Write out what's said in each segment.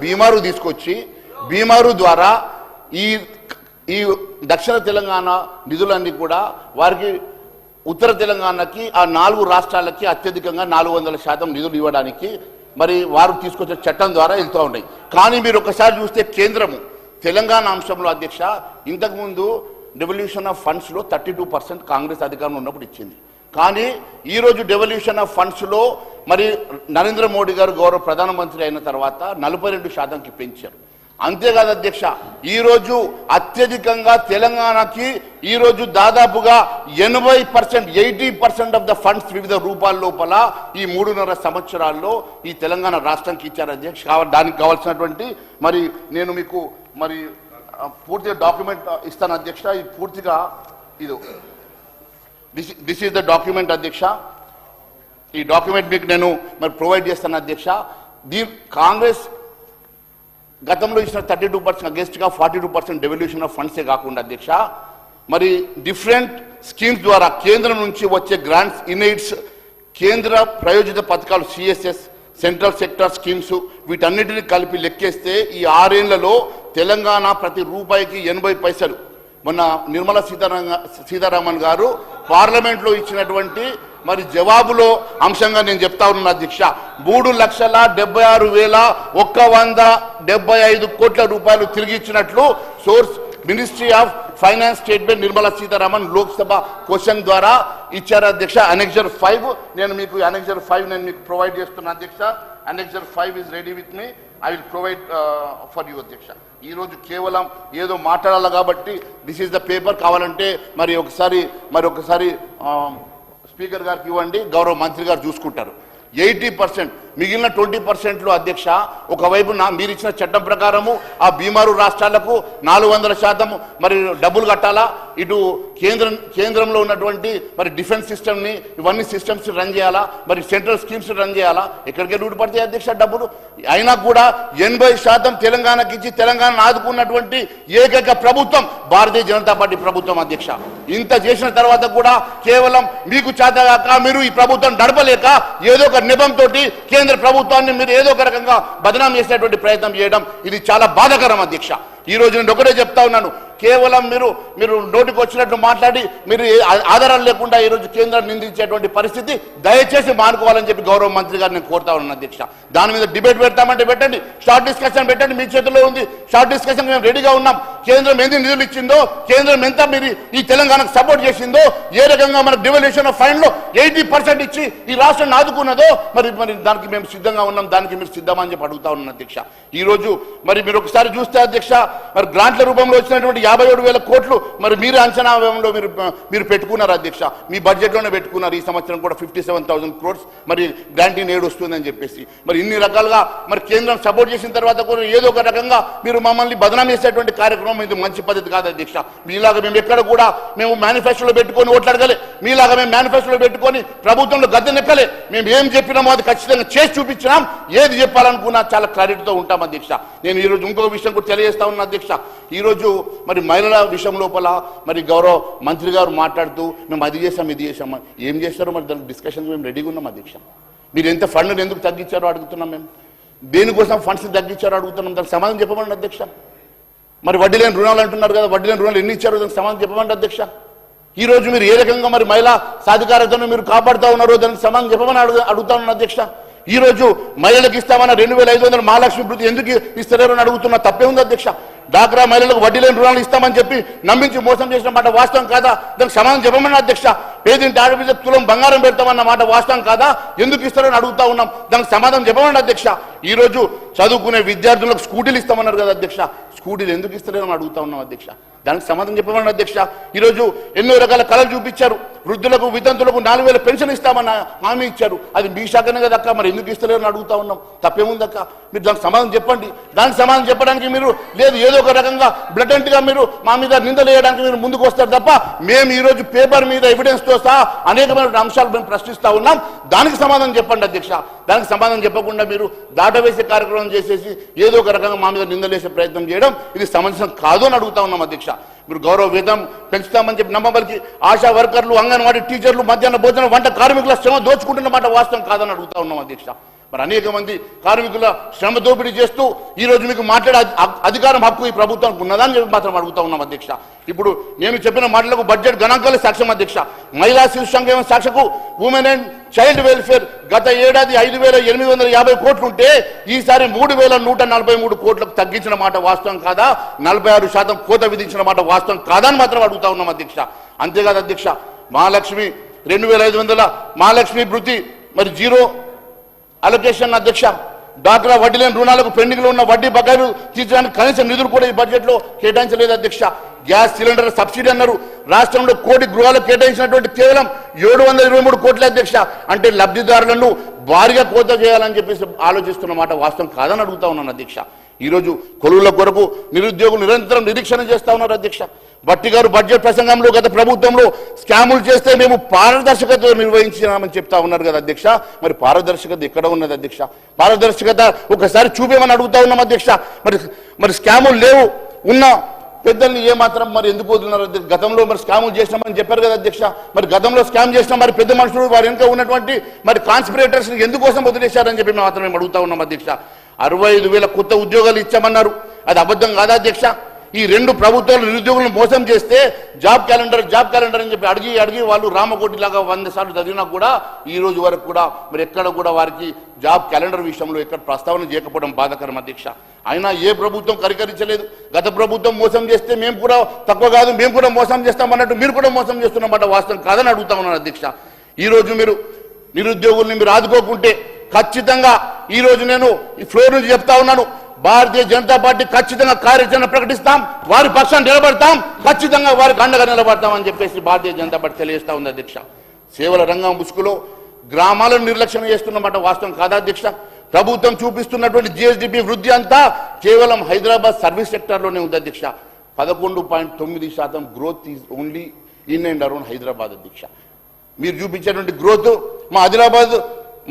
బీమారు తీసుకొచ్చి బీమారు ద్వారా ఈ దక్షిణ తెలంగాణ నిధులన్నీ కూడా వారికి ఉత్తర తెలంగాణకి ఆ 4 రాష్ట్రాలకి అత్యధికంగా 400% నిధులు ఇవ్వడానికి మరి వారు తీసుకొచ్చే చట్టం ద్వారా వెళ్తూ ఉన్నాయి. కానీ మీరు ఒకసారి చూస్తే కేంద్రము తెలంగాణ అంశంలో అధ్యక్ష ఇంతకుముందు డెవల్యూషన్ ఆఫ్ ఫండ్స్లో 32% కాంగ్రెస్ అధికారంలో ఉన్నప్పుడు ఇచ్చింది. కానీ ఈరోజు డెవల్యూషన్ ఆఫ్ ఫండ్స్లో మరి నరేంద్ర మోడీ గారు గౌరవ ప్రధానమంత్రి అయిన తర్వాత 42%కి పెంచారు. అంతేకాదు అధ్యక్ష ఈరోజు అత్యధికంగా తెలంగాణకి ఈరోజు దాదాపుగా 80% ఆఫ్ ద ఫండ్స్ వివిధ రూపాల లోపల ఈ 3.5 సంవత్సరాల్లో ఈ తెలంగాణ రాష్ట్రానికి ఇచ్చారు అధ్యక్ష. దానికి కావాల్సినటువంటి మరి నేను మీకు మరి పూర్తిగా డాక్యుమెంట్ ఇస్తాను అధ్యక్ష. ఇది పూర్తిగా ఇది దిస్ ఈజ్ ద డాక్యుమెంట్ అధ్యక్ష. ఈ డాక్యుమెంట్ మీకు నేను మరి ప్రొవైడ్ చేస్తాను అధ్యక్ష. కాంగ్రెస్ గతంలో ఇచ్చిన 32% అగేన్స్ట్గా 42% డెవల్యూషన్ ఆఫ్ ఫండ్సే కాకుండా అధ్యక్ష మరి డిఫరెంట్ స్కీమ్స్ ద్వారా కేంద్రం నుంచి వచ్చే గ్రాంట్స్ ఇన్ఎయిడ్స్ కేంద్ర ప్రయోజిత పథకాలు సిఎస్ఎస్ సెంట్రల్ సెక్టర్ స్కీమ్స్ వీటన్నిటిని కలిపి లెక్కేస్తే ఈ 6 ఏళ్లలో తెలంగాణ ప్రతి రూపాయికి 80 పైసలు. మొన్న నిర్మలా సీతారామన్ గారు పార్లమెంట్లో ఇచ్చినటువంటి మరి జవాబులో అంశంగా నేను చెప్తా ఉన్నా అధ్యక్ష 3,76,175 కోట్ల రూపాయలు తిరిగి ఇచ్చినట్లు source ministry of finance statement Nirmala Sitharaman Lok Sabha question ద్వారా ఇచ్చారు అధ్యక్ష. అనెక్సర్ 5 నేను మీకు అనెక్సర్ 5 నేను మీకు ప్రొవైడ్ చేస్తున్నా అధ్యక్ష. Annexure 5 is ready with me. I will provide for you అధ్యక్ష. ఈరోజు కేవలం ఏదో మాట్లాడాలి కాబట్టి దిస్ ఈజ్ ద పేపర్. కావాలంటే మరి ఒకసారి స్పీకర్ గారికి ఇవ్వండి, గౌరవ మంత్రి గారు చూసుకుంటారు. 80% మిగిలిన 20%లో అధ్యక్ష ఒకవైపు మీరు ఇచ్చిన చట్టం ప్రకారము ఆ బీమారు రాష్ట్రాలకు 400% మరి డబ్బులు కట్టాలా, ఇటు కేంద్రంలో ఉన్నటువంటి మరి డిఫెన్స్ సిస్టమ్ని ఇవన్నీ సిస్టమ్స్ రన్ చేయాలా, మరి సెంట్రల్ స్కీమ్స్ రన్ చేయాలా. ఎక్కడికి లూటు పడతాయి అధ్యక్ష డబ్బులు. అయినా కూడా 80% తెలంగాణకి ఇచ్చి తెలంగాణను ఆదుకున్నటువంటి ఏకైక ప్రభుత్వం భారతీయ జనతా పార్టీ ప్రభుత్వం అధ్యక్ష. ఇంత చేసిన తర్వాత కూడా కేవలం మీకు చేతగాక మీరు ఈ ప్రభుత్వం నడపలేక ఏదో ఒక నిబంతో కేంద్ర ప్రభుత్వాన్ని మీరు ఏదో ఒక రకంగా బదనాం చేసేటువంటి ప్రయత్నం చేయడం ఇది చాలా బాధాకరం అధ్యక్ష. ఈ రోజు నేను ఒకటే చెప్తా ఉన్నాను, కేవలం మీరు నోటికి వచ్చినట్టు మాట్లాడి మీరు ఆధారాలు లేకుండా ఈరోజు కేంద్రాన్ని నిందించేటువంటి పరిస్థితి దయచేసి మానుకోవాలని చెప్పి గౌరవ మంత్రి గారు నేను కోరుతా ఉన్నాను అధ్యక్ష. దాని మీద డిబేట్ పెడతామంటే పెట్టండి, షార్ట్ డిస్కషన్ పెట్టండి, మీ చేతుల్లో ఉంది. షార్ట్ డిస్కషన్ మేము రెడీగా ఉన్నాం. కేంద్రం ఎన్ని నిధులు ఇచ్చిందో, కేంద్రం ఎంత మీరు ఈ తెలంగాణకు సపోర్ట్ చేసిందో, ఏ రకంగా మన డివల్యూషన్ ఆఫ్ ఫండ్ లో 80% ఇచ్చి ఈ రాష్ట్రాన్ని ఆదుకున్నదో మరి దానికి మేము సిద్ధంగా ఉన్నాం. దానికి మీరు సిద్ధమా అని చెప్పి అడుగుతా ఉన్నాను అధ్యక్ష. ఈ రోజు మరి మీరు ఒకసారి చూస్తే అధ్యక్ష మరి గ్రాంట్ల రూపంలో వచ్చినటువంటి 57,000 కోట్లు మరి మీరు అంచనా వ్యయంలో మీరు పెట్టుకున్నారు అధ్యక్ష. మీ బడ్జెట్లోనే పెట్టుకున్నారు. ఈ సంవత్సరం కూడా 57,000 crores మరి గ్రాంటీని ఏడు వస్తుందని చెప్పేసి మరి ఇన్ని రకాలుగా మరి కేంద్రం సపోర్ట్ చేసిన తర్వాత కూడా ఏదో ఒక రకంగా మీరు మమ్మల్ని బదనాం చేసేటువంటి కార్యక్రమం ఇది మంచి పద్ధతి కాదు అధ్యక్ష. మీలాగా మేము ఎక్కడ కూడా మేము మేనిఫెస్టోలో పెట్టుకొని ఓట్లాడగలే, మీలాగా మేము మేనిఫెస్టోలో పెట్టుకొని ప్రభుత్వంలో గద్దెనెక్కలే. మేము ఏం చెప్పినామో అది ఖచ్చితంగా చేసి చూపించినాం. ఏది చెప్పాలనుకున్నా చాలా క్లారిటీతో ఉంటాం అధ్యక్ష. నేను ఈరోజు ఇంకొక విషయం కూడా తెలియజేస్తా ఉన్నా అధ్యక్ష. ఈరోజు మరి మహిళల విషయం లోపల మరి గౌరవ మంత్రి గారు మాట్లాడుతూ మేము అది చేసాం ఇది చేసాం ఏం చేస్తారో మరి దానికి డిస్కషన్ మేము రెడీగా ఉన్నాం అధ్యక్ష. మీరు ఎంత ఫండ్ని ఎందుకు తగ్గించారో అడుగుతున్నాం. మేము దేనికోసం ఫండ్స్ తగ్గించారో అడుగుతున్నాం. దానికి సమాధానం చెప్పమండి అధ్యక్ష. మరి వడ్డీ లేని రుణాలు అంటున్నారు కదా, వడ్డీ లేని రుణాలు ఎన్ని ఇచ్చారో దానికి సమాధానం చెప్పమండి అధ్యక్ష. ఈ రోజు మీరు ఏ రకంగా మరి మహిళా సాధికారతను మీరు కాపాడుతూ ఉన్నారో దానికి సమాధానం చెప్పమని అడుగుతా ఉన్నాను అధ్యక్ష. ఈ రోజు మహిళలకు ఇస్తామన్న 2,500 మహాలక్ష్మి వృత్తి ఎందుకు ఇస్తారో అని అడుగుతున్నా. తప్పే ఉంది అధ్యక్ష. డాక్రా మహిళలకు వడ్డీ లేని రుణాలు ఇస్తామని చెప్పి నమ్మించి మోసం చేసిన మాట వాస్తవం కాదా? దానికి సమాధానం చెప్పమని అధ్యక్ష. పేదింటి ఆడపిల్ల తులం బంగారం పెడతామన్న మాట వాస్తవం కాదా? ఎందుకు ఇస్తారని అడుగుతా ఉన్నాం. దానికి సమాధానం చెప్పమని అధ్యక్ష. ఈ రోజు చదువుకునే విద్యార్థులకు స్కూటీలు ఇస్తామన్నారు కదా అధ్యక్ష. స్కూటీలు ఎందుకు ఇస్తారని అడుగుతా ఉన్నాం అధ్యక్ష. దానికి సమాధానం చెప్పమని అధ్యక్ష. ఈరోజు ఎన్నో రకాల కళలు చూపించారు. వృద్ధులకు వితంతులకు 4,000 పెన్షన్ ఇస్తామన్న హామీ ఇచ్చారు. అది మీ శాఖనే కదా అక్క, మరి ఎందుకు ఇస్తలేరని అడుగుతా ఉన్నాం. తప్పేముందక్క, మీరు దానికి సమాధానం చెప్పండి. దానికి సమాధానం చెప్పడానికి మీరు లేదు ఏదో ఒక రకంగా బ్లటెంట్గా మీరు మా మీద నిందలు వేయడానికి మీరు ముందుకు వస్తారు తప్ప మేము ఈరోజు పేపర్ మీద ఎవిడెన్స్తో సహా అనేకమైన అంశాలు మేము ప్రశ్నిస్తూ ఉన్నాం. దానికి సమాధానం చెప్పండి అధ్యక్ష. దానికి సమాధానం చెప్పకుండా మీరు దాటవేసే కార్యక్రమం చేసేసి ఏదో ఒక రకంగా మా మీద నిందలేసే ప్రయత్నం చేయడం ఇది సమంజసం కాదు అని అడుగుతా ఉన్నాం అధ్యక్ష. మీరు గౌరవ వేతనం పెంచుతామని చెప్పి నమ్మబలికి ఆశా వర్కర్లు, అంగన్వాడీ టీచర్లు, మధ్యాహ్న భోజనం, వంట కార్మికుల శ్రమ దోచుకుంటున్న మాట వాస్తవం కాదని అడుగుతా ఉన్నాం అధ్యక్ష. మరి అనేక మంది కార్మికుల శ్రమ దోపిడీ చేస్తూ ఈరోజు మీకు మాట్లాడే అధికారం హక్కు ఈ ప్రభుత్వానికి ఉన్నదని చెప్పి మాత్రం అడుగుతా ఉన్నాం అధ్యక్ష. ఇప్పుడు నేను చెప్పిన మాటలకు బడ్జెట్ గణాంకాల సాక్ష్యం అధ్యక్ష. మహిళా శిశు సంక్షేమ శాఖకు ఉమెన్ అండ్ చైల్డ్ వెల్ఫేర్ గత ఏడాది 5,850 కోట్లు ఉంటే ఈసారి 3,143 కోట్లకు తగ్గించిన మాట వాస్తవం కాదా? 46% కోత విధించిన మాట వాస్తవం కాదా అని మాత్రం అడుగుతా ఉన్నాం అధ్యక్ష. అంతేకాదు అధ్యక్ష, మహాలక్ష్మి 2,500 మహాలక్ష్మి వృత్తి మరి జీరో అలొకేషన్ అధ్యక్ష. డాక్రా వడ్డీ లేని రుణాలకు పెండింగ్లో ఉన్న వడ్డీ బకాయిలు తీర్చడానికి కనీస నిధులు కూడా ఈ బడ్జెట్లో కేటాయించలేదు అధ్యక్ష. గ్యాస్ సిలిండర్ సబ్సిడీ అన్నారు, రాష్ట్రంలో 1 కోటి గృహాలకు కేటాయించినటువంటి కేవలం 723 కోట్ల అధ్యక్ష. అంటే లబ్ధిదారులను భారీగా కోత చేయాలని చెప్పేసి ఆలోచిస్తున్న మాట వాస్తవం కాదని అడుగుతా ఉన్నాను అధ్యక్ష. ఈరోజు కొలువుల కొరకు నిరుద్యోగులు నిరంతరం నిరీక్షణ చేస్తా ఉన్నారు అధ్యక్ష. భట్టి గారు బడ్జెట్ ప్రసంగంలో గత ప్రభుత్వంలో స్కాములు చేస్తే మేము పారదర్శకత నిర్వహించినామని చెప్తా ఉన్నారు కదా అధ్యక్ష. మరి పారదర్శకత ఎక్కడ ఉన్నది అధ్యక్ష? పారదర్శకత ఒకసారి చూపేమని అడుగుతా ఉన్నాం అధ్యక్ష. మరి స్కాములు లేవు, ఉన్న పెద్దల్ని ఏమాత్రం మరి ఎందుకు వదులున్నారు? గతంలో మరి స్కాములు చేసినామని చెప్పారు కదా అధ్యక్ష. మరి గతంలో స్కామ్ చేసిన మరి పెద్ద మనుషులు వారి వెనుక ఉన్నటువంటి మరి కాన్స్పిరేటర్స్ ఎందుకోసం వదిలేశారని చెప్పి మాత్రం మేము అడుగుతా ఉన్నాం అధ్యక్ష. 65,000 కొత్త ఉద్యోగాలు ఇచ్చామన్నారు, అది అబద్ధం కాదా అధ్యక్ష? ఈ 2 ప్రభుత్వాలు నిరుద్యోగులను మోసం చేస్తే జాబ్ క్యాలెండర్ అని చెప్పి అడిగి వాళ్ళు రామకోటిలాగా 100 సార్లు చదివినా కూడా ఈ రోజు వరకు కూడా మరి ఎక్కడ కూడా వారికి జాబ్ క్యాలెండర్ విషయంలో ఎక్కడ ప్రస్తావన చేయకపోవడం బాధాకరం అధ్యక్ష. అయినా ఏ ప్రభుత్వం కరికరించలేదు. గత ప్రభుత్వం మోసం చేస్తే మేము కూడా తక్కువ కాదు, మేము కూడా మోసం చేస్తామన్నట్టు మీరు కూడా మోసం చేస్తున్నమాట వాస్తవం కాదని అడుగుతా ఉన్నాను అధ్యక్ష. ఈరోజు మీరు నిరుద్యోగుల్ని మీరు ఆదుకోకుంటే ఖచ్చితంగా ఈరోజు నేను ఈ ఫ్లోర్ నుంచి చెప్తా ఉన్నాను, భారతీయ జనతా పార్టీ ఖచ్చితంగా కార్యాచరణ ప్రకటిస్తాం, వారి పక్షాన్ని నిలబడతాం, ఖచ్చితంగా వారికి అండగా నిలబడతాం అని చెప్పేసి భారతీయ జనతా పార్టీ తెలియజేస్తా ఉంది అధ్యక్ష. సేవల రంగం ముసుగులో గ్రామాలను నిర్లక్ష్యం చేస్తున్నమాట వాస్తవం కాదా అధ్యక్ష? ప్రభుత్వం చూపిస్తున్నటువంటి జిఎస్డిపి వృద్ధి అంతా కేవలం హైదరాబాద్ సర్వీస్ సెక్టర్లోనే ఉంది అధ్యక్ష. 11.9% growth is only in and around Hyderabad అధ్యక్ష. మీరు చూపించేటువంటి గ్రోత్ మా ఆదిలాబాద్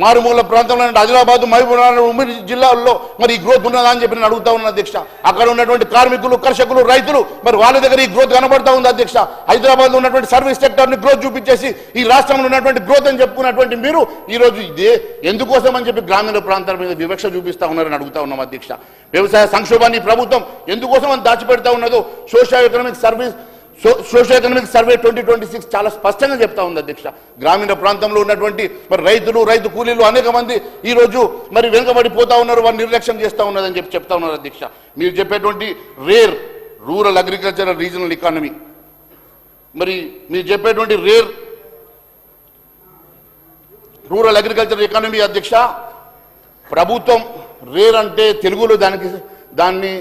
మారుమూల ప్రాంతంలో ఆదిలాబాద్ మహబూబ్నగర్ ఉమ్మడి జిల్లాల్లో మరి ఈ గ్రోత్ ఉన్నదా అని చెప్పి నేను అడుగుతా ఉన్నా అధ్యక్ష. అక్కడ ఉన్నటువంటి కార్మికులు, కర్షకులు, రైతులు మరి వాళ్ళ దగ్గర ఈ గ్రోత్ కనబడతా ఉంది అధ్యక్ష. హైదరాబాద్ లో ఉన్నటువంటి సర్వీస్ సెక్టర్ ని గ్రోత్ చూపించేసి ఈ రాష్ట్రంలో ఉన్నటువంటి గ్రోత్ అని చెప్పుకున్నటువంటి మీరు ఈ రోజు ఇదే ఎందుకోసం అని చెప్పి గ్రామీణ ప్రాంతాల మీద వివక్ష చూపిస్తా ఉన్నారని అడుగుతా ఉన్నాం అధ్యక్ష. వ్యవసాయ సంక్షోభాన్ని ప్రభుత్వం ఎందుకోసం అని దాచిపెడతా ఉన్నదో సోషల్ ఎకనామిక్ సర్వే 2026 చాలా స్పష్టంగా చెప్తా ఉంది అధ్యక్ష. గ్రామీణ ప్రాంతంలో ఉన్నటువంటి మరి రైతు కూలీలు అనేక మంది ఈ రోజు మరి వెనుకబడిపోతా ఉన్నారు, వారు నిర్లక్ష్యం చేస్తూ ఉన్నదని చెప్పి చెప్తా ఉన్నారు అధ్యక్ష. మీరు చెప్పేటువంటి రూరల్ అగ్రికల్చరల్ రీజనల్ ఎకానమీ, మరి మీరు చెప్పేటువంటి రూరల్ అగ్రికల్చరల్ ఎకానమీ అధ్యక్ష, ప్రభుత్వం అంటే తెలుగులో దాన్ని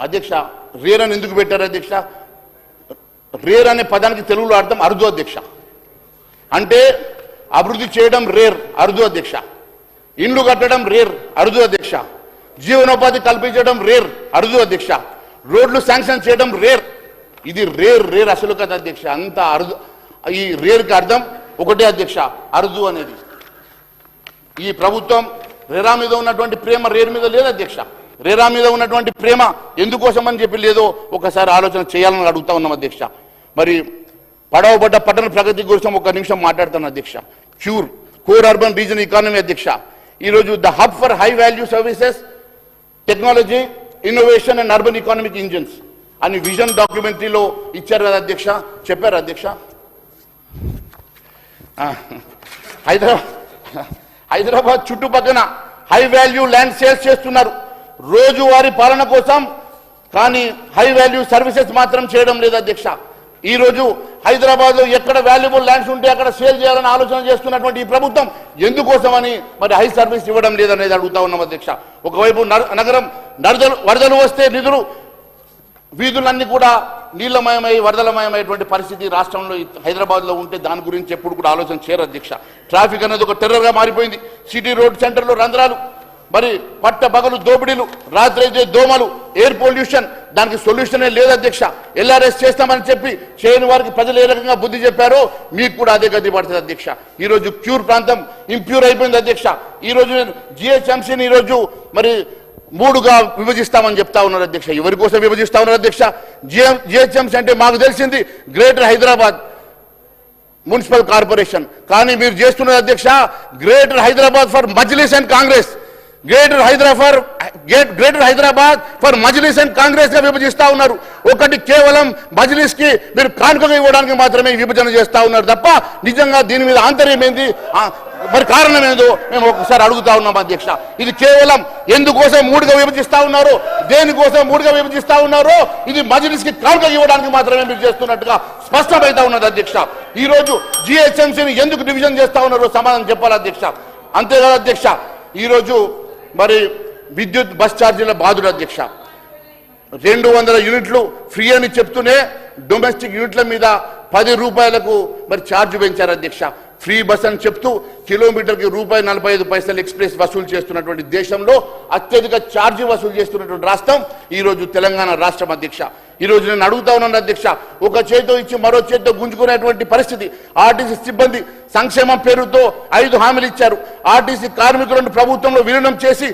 అధ్యక్ష రేర్ అని ఎందుకు పెట్టారు అధ్యక్ష? రేర్ అనే పదానికి తెలుగులో అర్థం అరుదు అధ్యక్ష. అంటే అభివృద్ధి చేయడం అరుదు అధ్యక్ష. ఇండ్లు కట్టడం అరుదు అధ్యక్ష. జీవనోపాధి కల్పించడం అరుదు అధ్యక్ష. రోడ్లు శాంక్షన్ చేయడం ఇది అసలు కదా అధ్యక్ష. అంత అరుదు. ఈ రేర్కి అర్థం ఒకటే అధ్యక్ష, అరుదు అనేది. ఈ ప్రభుత్వం రేరా మీద ఉన్నటువంటి ప్రేమ రేర్ మీద లేదు అధ్యక్ష. రేరా మీద ఉన్నటువంటి ప్రేమ ఎందుకోసం అని చెప్పి లేదో ఒకసారి ఆలోచన చేయాలని అడుగుతా ఉన్నాం అధ్యక్ష. మరి పడవబడ్డ పట్టణ ప్రగతి గురించి ఒక నిమిషం మాట్లాడుతాను అధ్యక్ష. కోర్ అర్బన్ రీజన్ ఎకానమీ అధ్యక్ష. ఈరోజు the hub for high value services, technology, innovation and urban economic engines అని విజన్ డాక్యుమెంటరీలో ఇచ్చారు కదా అధ్యక్ష, చెప్పారు అధ్యక్ష. హైదరాబాద్ చుట్టుపక్కల హై వాల్యూ ల్యాండ్ సేల్స్ చేస్తున్నారు రోజువారీ పాలన కోసం, కానీ హై వాల్యూ సర్వీసెస్ మాత్రం చేయడం లేదు అధ్యక్ష. ఈ రోజు హైదరాబాద్ లో ఎక్కడ వాల్యుబుల్ ల్యాండ్స్ ఉంటే అక్కడ సేల్ చేయాలని ఆలోచన చేస్తున్నటువంటి ఈ ప్రభుత్వం ఎందుకోసమని మరి హై సర్వీస్ ఇవ్వడం లేదనేది అడుగుతా ఉన్నాం అధ్యక్ష. ఒకవైపు నగరం వరదలు వస్తే వీధులన్నీ కూడా నీళ్లమయమై వరదలమయమైనటువంటి పరిస్థితి రాష్ట్రంలో హైదరాబాద్ లో ఉంటే దాని గురించి ఎప్పుడు కూడా ఆలోచన చేయరు అధ్యక్ష. ట్రాఫిక్ అనేది ఒక టెర్రర్ గా మారిపోయింది. సిటీ రోడ్ సెంటర్లో రంధ్రాలు, మరి పట్ట పగలు దోపిడీలు, రాత్రి అయితే దోమలు, ఎయిర్ పొల్యూషన్, దానికి సొల్యూషనే లేదు అధ్యక్ష. ఎల్ఆర్ఎస్ చేస్తామని చెప్పి చేయని వారికి ప్రజలు ఏ రకంగా బుద్ధి చెప్పారో మీకు కూడా అదే గతి పడుతుంది అధ్యక్ష. ఈరోజు క్యూర్ ప్రాంతం ఇంప్యూర్ అయిపోయింది అధ్యక్ష. ఈరోజు జిహెచ్ఎంసీని ఈరోజు మరి 3గా విభజిస్తామని చెప్తా ఉన్నారు అధ్యక్ష. ఎవరి కోసం విభజిస్తా ఉన్నారు అధ్యక్ష? జిహెచ్ఎంసీ అంటే మాకు తెలిసింది గ్రేటర్ హైదరాబాద్, మున్సిపల్ కార్పొరేషన్. కానీ మీరు చేస్తున్నది అధ్యక్ష greater Hyderabad for Majlis and Congress, greater Hyderabad for Majlis and Congress గా విభజిస్తా ఉన్నారు. ఒకటి కేవలం మజ్లిస్ కి మీరు కానుకగా ఇవ్వడానికి మాత్రమే విభజన చేస్తా ఉన్నారు తప్ప నిజంగా దీని మీద ఆంతర్యం ఏంది, మరి కారణం ఏందో మేము ఒకసారి అడుగుతా ఉన్నాం అధ్యక్ష. ఇది కేవలం ఎందుకోసం మూడుగా విభజిస్తా ఉన్నారు, దేనికోసం మూడుగా విభజిస్తా ఉన్నారు, ఇది మజ్లిస్ కి కానుక ఇవ్వడానికి మాత్రమే మీరు చేస్తున్నట్టుగా స్పష్టమైతా ఉన్నది అధ్యక్ష. ఈ రోజు జిహెచ్ఎంసీని ఎందుకు డివిజన్ చేస్తా ఉన్నారో సమాధానం చెప్పాలి అధ్యక్ష. అంతేకాదు అధ్యక్ష, ఈరోజు మరి విద్యుత్ బస్ ఛార్జీల బాధుడు అధ్యక్ష. 200 యూనిట్లు ఫ్రీ అని చెప్తూనే డొమెస్టిక్ యూనిట్ల మీద 10 రూపాయలకు మరి ఛార్జ్ పెంచారు అధ్యక్ష. ఫ్రీ బస్ అని చెప్తూ కిలోమీటర్కి ₹1.45 ఎక్స్ప్రెస్ వసూలు చేస్తున్నటువంటి దేశంలో అత్యధిక ఛార్జీ వసూలు చేస్తున్నటువంటి రాష్ట్రం ఈరోజు తెలంగాణ రాష్ట్రం అధ్యక్ష. ఈరోజు నేను అడుగుతా ఉన్నాను అధ్యక్ష, ఒక చేతితో ఇచ్చి మరో చేతితో గుంజుకునేటువంటి పరిస్థితి. ఆర్టీసీ సిబ్బంది సంక్షేమం పేరుతో 5 హామీలు ఇచ్చారు. ఆర్టీసీ కార్మికులను ప్రభుత్వంలో విలీనం చేసి